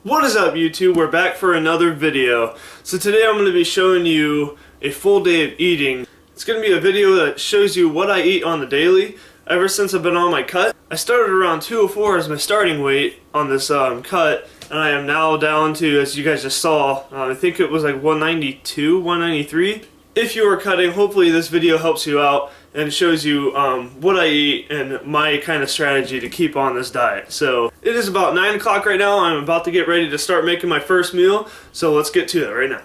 What is up, YouTube? We're back for another video. So today I'm going to be showing you a full day of eating. It's going to be a video that shows you what I eat on the daily ever since I've been on my cut. I started around 204 as my starting weight on this cut, and I am now down to, as you guys just saw, I think it was like 192, 193. If you are cutting, hopefully this video helps you out and shows you what I eat and my kind of strategy to keep on this diet. So it is about 9 o'clock right now. I'm about to get ready to start making my first meal, so let's get to it right now.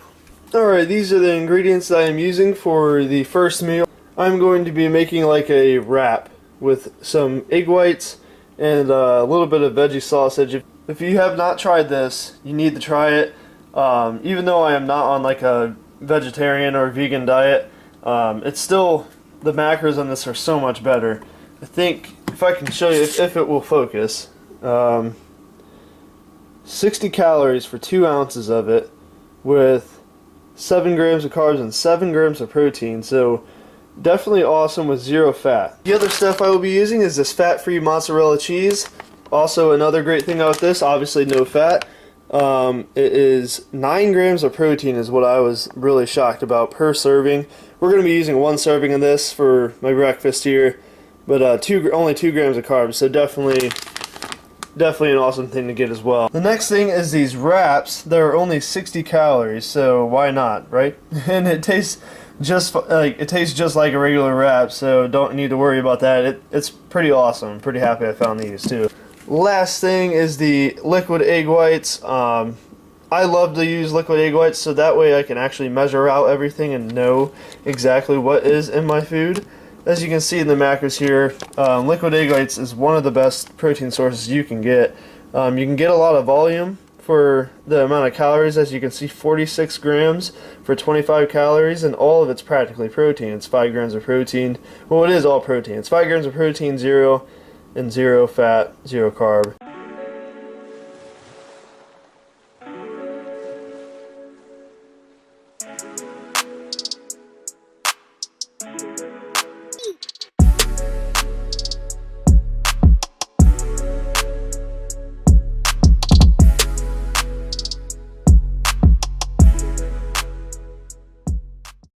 Alright, these are the ingredients that I'm using for the first meal. I'm going to be making like a wrap with some egg whites and a little bit of veggie sausage. If you have not tried this, you need to try it. Even though I am not on like a vegetarian or vegan diet, it's still, the macros on this are so much better. I think if I can show you if it will focus, 60 calories for 2 ounces of it with 7 grams of carbs and 7 grams of protein, so definitely awesome with 0 fat. The other stuff I will be using is this fat-free mozzarella cheese. Also another great thing about this, obviously no fat. It is 9 grams of protein is what I was really shocked about per serving. We're going to be using 1 serving of this for my breakfast here, but only 2 grams of carbs, so definitely an awesome thing to get as well. The next thing is these wraps. They're only 60 calories, so why not, right? And it tastes just like a regular wrap, so don't need to worry about that. It's pretty awesome. I'm pretty happy I found these too. Last thing is the liquid egg whites. I love to use liquid egg whites so that way I can actually measure out everything and know exactly what is in my food. As you can see in the macros here, liquid egg whites is one of the best protein sources you can get. You can get a lot of volume for the amount of calories. As you can see, 46 grams for 25 calories, and all of it's practically protein. It's 5 grams of protein. Well, it is all protein. It's 5 grams of protein, 0 fat, 0 carb.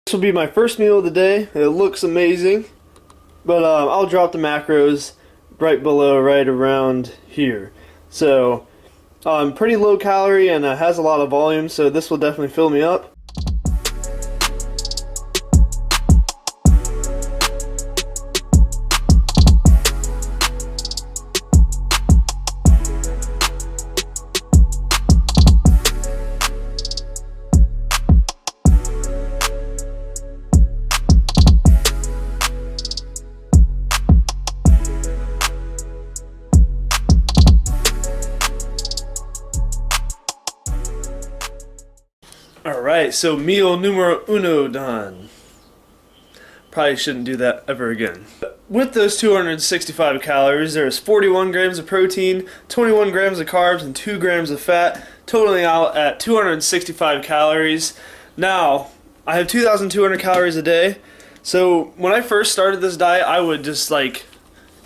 This will be my first meal of the day. It looks amazing, but I'll drop the macros right below, right around here. So pretty low calorie and has a lot of volume, so this will definitely fill me up. Alright, so meal numero uno done. Probably shouldn't do that ever again. With those 265 calories, there's 41 grams of protein, 21 grams of carbs, and 2 grams of fat, totaling out at 265 calories. Now, I have 2,200 calories a day, so when I first started this diet, I would just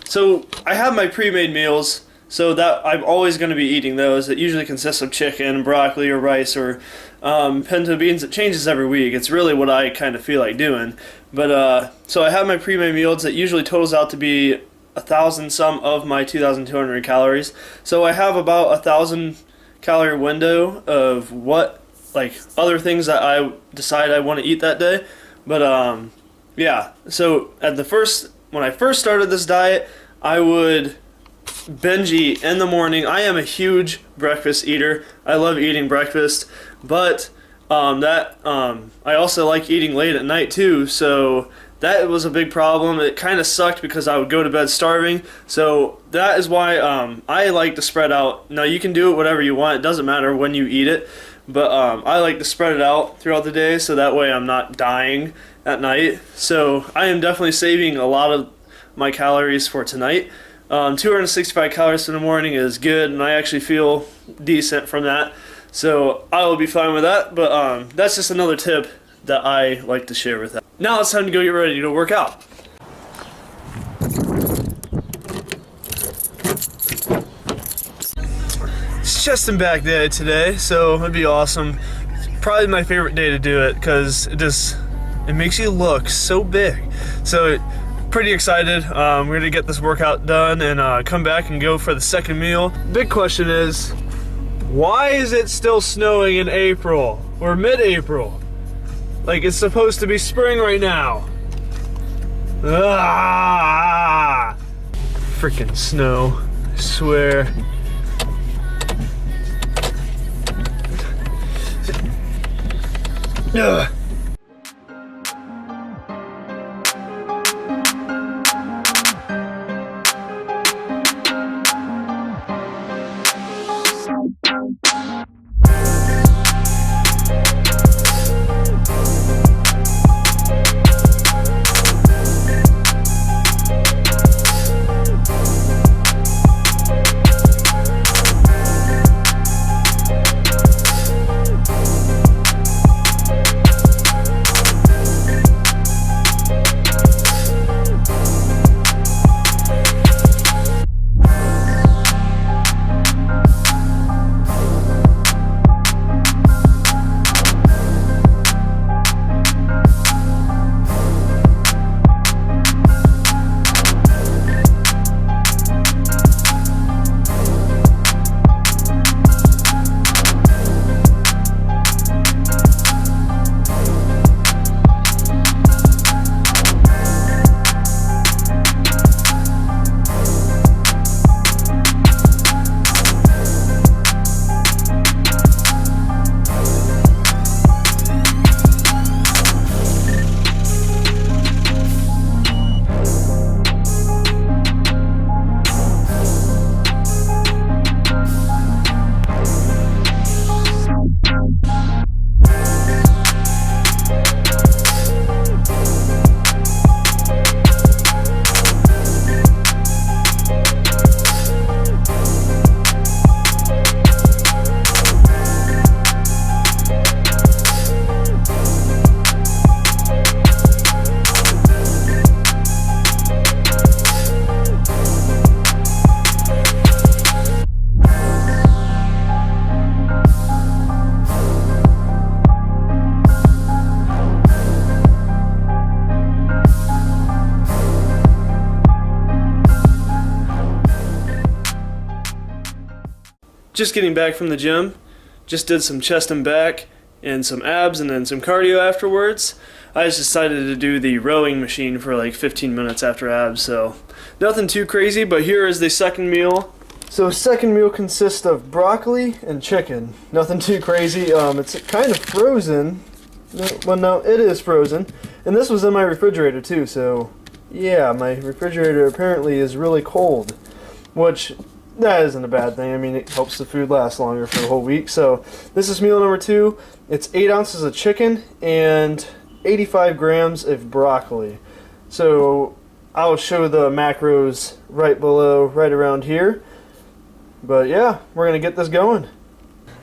so I have my pre-made meals, so that I'm always going to be eating those. It usually consists of chicken, broccoli, or rice, or pinto beans. It changes every week. It's really what I kind of feel like doing. But so I have my pre-made meals that usually totals out to be 1,000 some of my 2,200 calories. So I have about 1,000 calorie window of what other things that I decide I want to eat that day. But yeah. So when I first started this diet, I would binge eat in the morning. I am a huge breakfast eater. I love eating breakfast, but I also like eating late at night too, so that was a big problem. It kind of sucked because I would go to bed starving, so that is why I like to spread out. Now you can do it whatever you want, it doesn't matter when you eat it, but I like to spread it out throughout the day so that way I'm not dying at night. So I am definitely saving a lot of my calories for tonight. 265 calories in the morning is good, and I actually feel decent from that, so I will be fine with that. But that's just another tip that I like to share with that. Now it's time to go get ready to work out. chest and back day today, so it'd be awesome. It's probably my favorite day to do it because it makes you look so big. So pretty excited. We're gonna get this workout done and come back and go for the second meal. Big question is, why is it still snowing in April or mid-April? Like it's supposed to be spring right now. Ah! Freaking snow, I swear. Ugh. Just getting back from the gym, just did some chest and back and some abs and then some cardio afterwards. I just decided to do the rowing machine for like 15 minutes after abs, so nothing too crazy, but here is the second meal. So second meal consists of broccoli and chicken. Nothing too crazy. It's kind of frozen. Well, no, it is frozen. And this was in my refrigerator too, so yeah, my refrigerator apparently is really cold, which that isn't a bad thing. I mean, it helps the food last longer for the whole week. So this is meal number 2. It's 8 ounces of chicken and 85 grams of broccoli. So I'll show the macros right below, right around here. But yeah, we're going to get this going.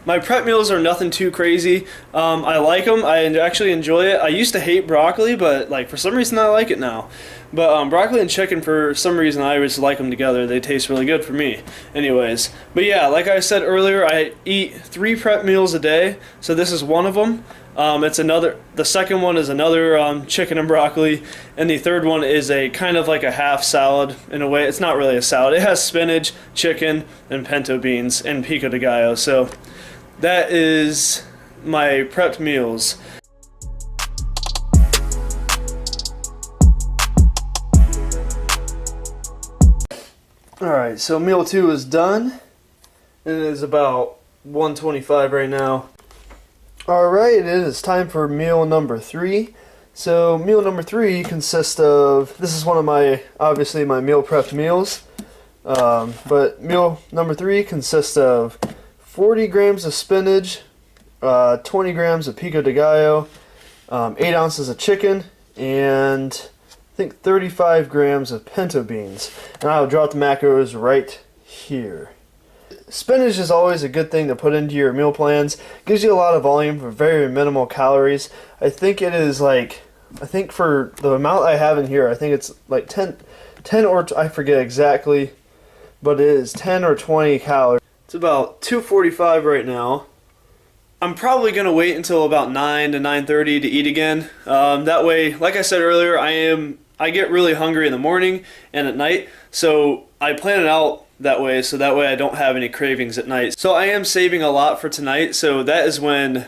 My prep meals are nothing too crazy. I like them. I actually enjoy it. I used to hate broccoli, but like for some reason I like it now. But broccoli and chicken, for some reason I always like them together. They taste really good for me. Anyways, but yeah, like I said earlier, I eat 3 prep meals a day. So this is one of them. The second one is another chicken and broccoli, and the third one is a kind of like a half salad in a way. It's not really a salad. It has spinach, chicken, and pinto beans and pico de gallo. So that is my prepped meals. Alright, so meal 2 is done. It is about 1:25 right now. Alright, it is time for meal number 3. So meal number 3 consists of, this is one of my, obviously my meal prepped meals. But meal number 3 consists of 40 grams of spinach, 20 grams of pico de gallo, 8 ounces of chicken, and I think 35 grams of pinto beans. And I'll drop the macros right here. Spinach is always a good thing to put into your meal plans. Gives you a lot of volume for very minimal calories. I think it is like, I think for the amount I have in here, I think it's like 10 or I forget exactly, but it is 10 or 20 calories. It's about 2:45 right now. I'm probably gonna wait until about 9 to 9:30 to eat again. That way, like I said earlier, I get really hungry in the morning and at night, so I plan it out that way, so that way I don't have any cravings at night. So I am saving a lot for tonight, so that is when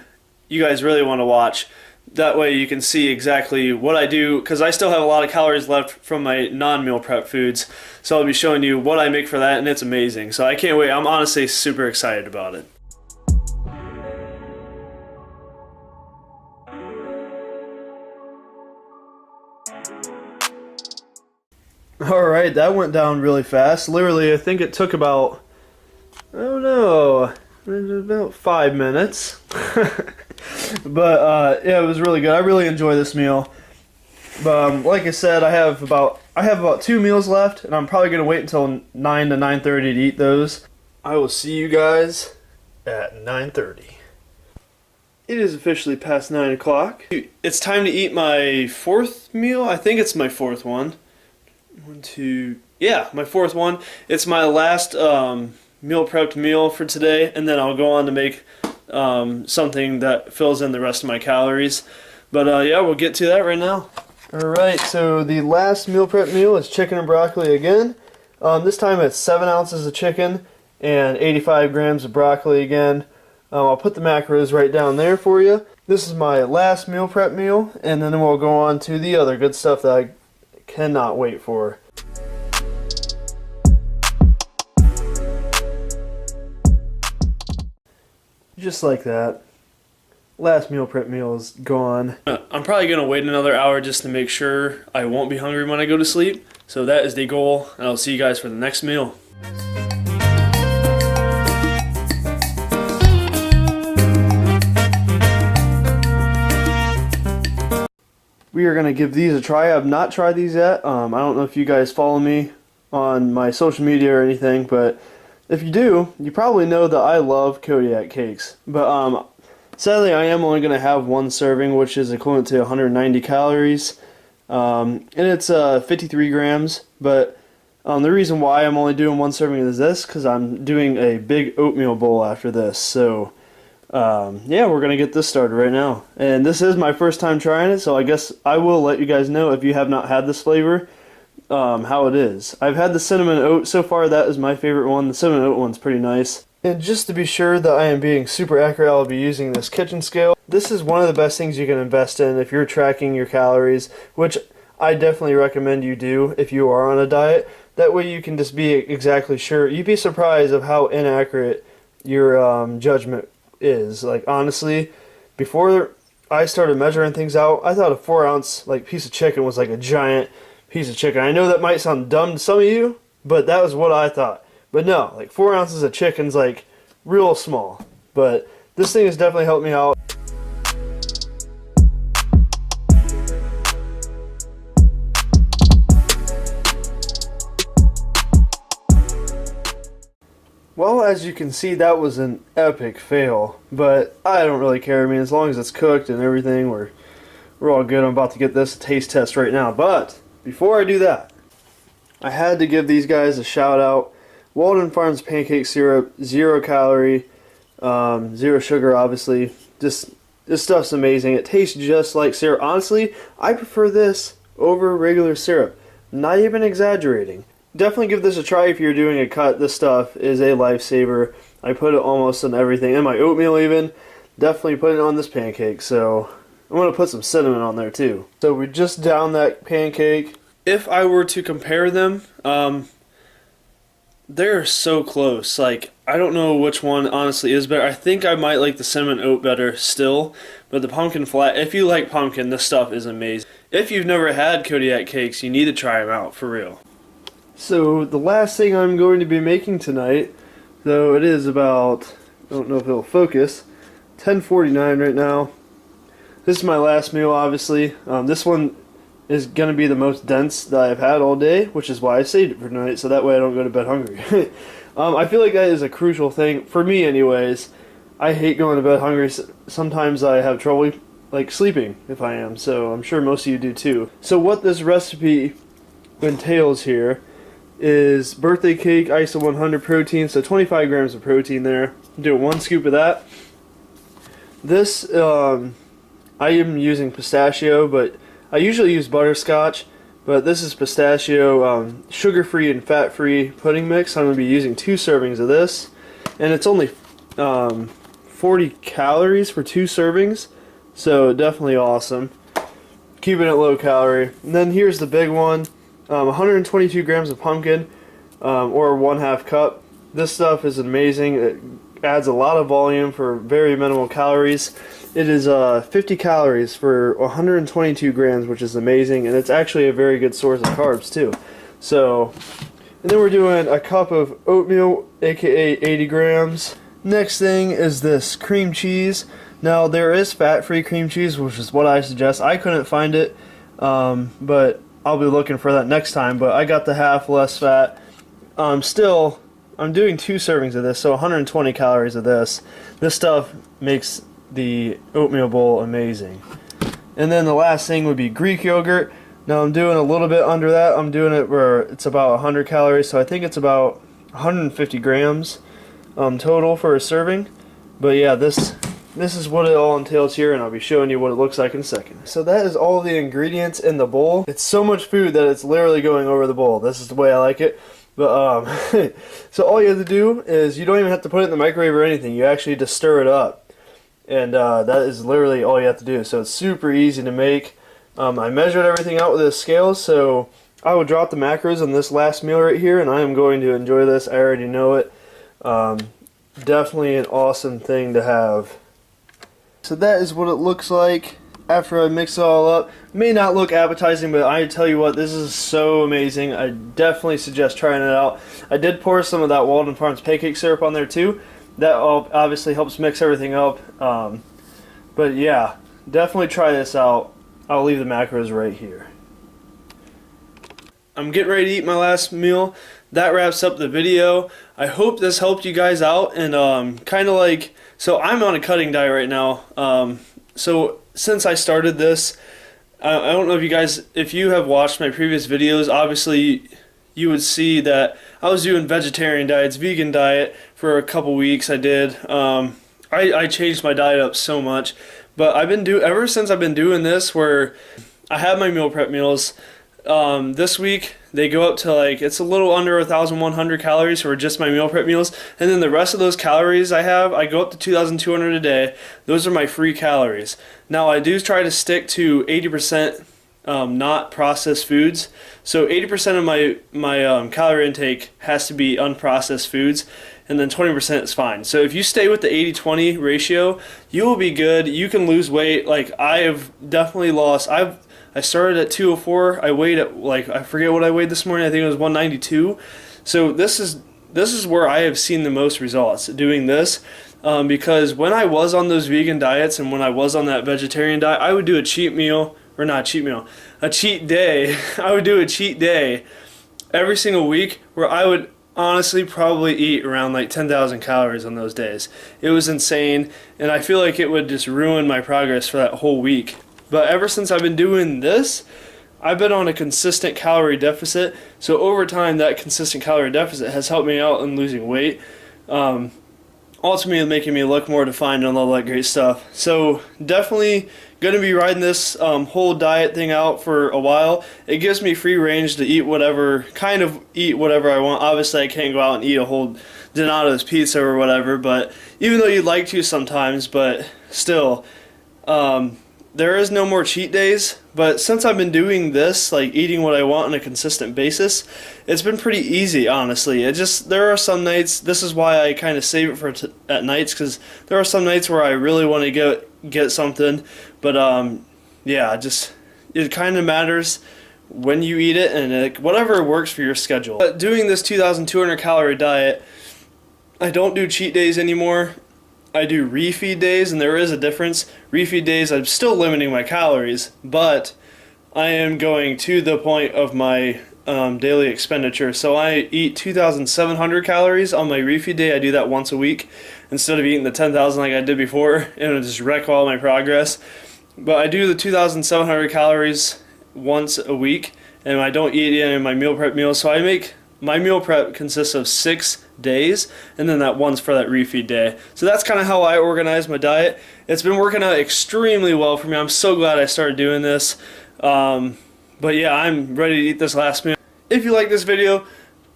you guys really want to watch. That way you can see exactly what I do, because I still have a lot of calories left from my non-meal prep foods. So I'll be showing you what I make for that, and it's amazing. So I can't wait. I'm honestly super excited about it. Alright, that went down really fast. Literally, I think it took about, I don't know, about 5 minutes. But yeah, it was really good. I really enjoy this meal. But like I said, I have about 2 meals left, and I'm probably gonna wait until 9 to 9:30 to eat those. I will see you guys at 9:30. It is officially past 9 o'clock. It's time to eat my 4th meal. I think it's my 4th one. Yeah, my 4th one. It's my last meal prepped meal for today, and then I'll go on to make something that fills in the rest of my calories. But yeah, we'll get to that right now. Alright, so the last meal prep meal is chicken and broccoli again. This time it's 7 ounces of chicken and 85 grams of broccoli again. I'll put the macros right down there for you. This is my last meal prep meal, and then we'll go on to the other good stuff that I cannot wait for. Just like that. Last meal prep meal is gone. I'm probably going to wait another hour just to make sure I won't be hungry when I go to sleep. So that is the goal, and I'll see you guys for the next meal. We are going to give these a try. I have not tried these yet. I don't know if you guys follow me on my social media or anything, but if you do, you probably know that I love Kodiak cakes. But sadly, I am only going to have 1 serving, which is equivalent to 190 calories. And it's 53 grams. But the reason why I'm only doing 1 serving is this, because I'm doing a big oatmeal bowl after this. So yeah, we're going to get this started right now. And this is my first time trying it, so I guess I will let you guys know if you have not had this flavor, how it is. I've had the cinnamon oat so far. That is my favorite one. The cinnamon oat one's pretty nice. And just to be sure that I am being super accurate, I'll be using this kitchen scale. This is one of the best things you can invest in if you're tracking your calories, which I definitely recommend you do if you are on a diet. That way you can just be exactly sure. You'd be surprised of how inaccurate your judgment is. Like, honestly, before I started measuring things out, I thought a 4-ounce piece of chicken was like a giant piece of chicken. I know that might sound dumb to some of you, but that was what I thought. But no, 4 ounces of chicken's real small. But this thing has definitely helped me out. Well, as you can see, that was an epic fail, but I don't really care. I mean, as long as it's cooked and everything, we're all good. I'm about to get this a taste test right now, but before I do that, I had to give these guys a shout out. Walden Farms pancake syrup, 0 calorie, 0 sugar, obviously. This stuff's amazing. It tastes just like syrup. Honestly, I prefer this over regular syrup. Not even exaggerating. Definitely give this a try if you're doing a cut. This stuff is a lifesaver. I put it almost on everything. In my oatmeal even. Definitely put it on this pancake. So I'm going to put some cinnamon on there too. So we just downed that pancake. If I were to compare them, they're so close. I don't know which one honestly is better. I think I might like the cinnamon oat better still. But the pumpkin flat, if you like pumpkin, this stuff is amazing. If you've never had Kodiak cakes, you need to try them out for real. So the last thing I'm going to be making tonight, though it is about, I don't know if it'll focus, 10:49 right now. This is my last meal, obviously. This one is going to be the most dense that I've had all day, which is why I saved it for tonight, so that way I don't go to bed hungry. I feel like that is a crucial thing, for me anyways. I hate going to bed hungry. Sometimes I have trouble sleeping if I am, so I'm sure most of you do too. So what this recipe entails here is birthday cake, ISO 100 protein, so 25 grams of protein there. I'm doing 1 scoop of that. This, I am using pistachio, but I usually use butterscotch, but this is pistachio, sugar-free and fat-free pudding mix. I'm going to be using 2 servings of this, and it's only 40 calories for 2 servings, so definitely awesome. Keeping it low calorie. And then here's the big one, 122 grams of pumpkin, or 1/2 cup. This stuff is amazing. It adds a lot of volume for very minimal calories. It is 50 calories for 122 grams, which is amazing, and it's actually a very good source of carbs too. So, and then we're doing a cup of oatmeal, aka 80 grams. Next thing is this cream cheese. Now there is fat-free cream cheese, which is what I suggest. I couldn't find it, but I'll be looking for that next time. But I got the half less fat. Still, I'm doing 2 servings of this, so 120 calories of this. This stuff makes the oatmeal bowl amazing. And then the last thing would be Greek yogurt. Now I'm doing a little bit under that. I'm doing it where it's about 100 calories, so I think it's about 150 grams total for a serving. But yeah, this is what it all entails here, and I'll be showing you what it looks like in a second. So that is all the ingredients in the bowl. It's so much food that it's literally going over the bowl. This is the way I like it. But so all you have to do is, you don't even have to put it in the microwave or anything. You actually just stir it up, and that is literally all you have to do. So it's super easy to make. I measured everything out with a scale, so I will drop the macros on this last meal right here, and I am going to enjoy this. I already know it. Definitely an awesome thing to have. So that is what it looks like after I mix it all up. May not look appetizing, but I tell you what, this is so amazing. I definitely suggest trying it out. I did pour some of that Walden Farms pancake syrup on there too. That obviously helps mix everything up. But yeah, definitely try this out. I'll leave the macros right here. I'm getting ready to eat my last meal. That wraps up the video. I hope this helped you guys out, and kind of like, so I'm on a cutting diet right now. So since I started this, I don't know if you guys, if you have watched my previous videos, obviously you would see that I was doing vegetarian diets, vegan diet for a couple weeks. I did. I changed my diet up so much, but ever since I've been doing this, where I have my meal prep meals. This week they go up to, like, it's a little under 1,100 calories for just my meal prep meals, and then the rest of those calories I go up to 2,200 a day. Those are my free calories. Now I do try to stick to 80% not processed foods, so 80% of my calorie intake has to be unprocessed foods, and then 20% is fine. So if you stay with the 80-20 ratio, you will be good. You can lose weight. Like, I have definitely lost. I started at 204. I weighed at, like, I forget what I weighed this morning. I think it was 192. So this is where I have seen the most results doing this, because when I was on those vegan diets and when I was on that vegetarian diet, I would do a cheat meal, or not a cheat meal, a cheat day. I would do a cheat day every single week where I would honestly probably eat around like 10,000 calories on those days. It was insane, and I feel like it would just ruin my progress for that whole week. But ever since I've been doing this, I've been on a consistent calorie deficit. So over time, that consistent calorie deficit has helped me out in losing weight. Ultimately making me look more defined and all that great stuff. So definitely going to be riding this whole diet thing out for a while. It gives me free range to eat whatever I want. Obviously I can't go out and eat a whole Donato's pizza or whatever, but even though you'd like to sometimes, but still, there is no more cheat days. But since I've been doing this, like eating what I want on a consistent basis, it's been pretty easy, honestly. There are some nights, this is why I kind of save it for at nights, because there are some nights where I really want to get something, but yeah, it kind of matters when you eat it, and whatever works for your schedule. But doing this 2,200 calorie diet, I don't do cheat days anymore. I do refeed days, and there is a difference. Refeed days, I'm still limiting my calories, but I am going to the point of my daily expenditure. So I eat 2,700 calories on my refeed day. I do that once a week instead of eating the 10,000 like I did before, and it'll just wreck all my progress. But I do the 2,700 calories once a week, and I don't eat any of my meal prep meals, so I make my meal prep consists of 6 days, and then that one's for that refeed day. So that's kind of how I organize my diet. It's been working out extremely well for me. I'm so glad I started doing this. But yeah, I'm ready to eat this last meal. If you like this video,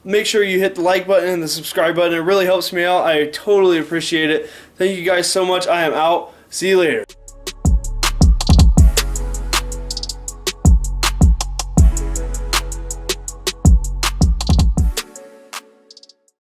make sure you hit the like button and the subscribe button. It really helps me out. I totally appreciate it. Thank you guys so much. I am out. See you later.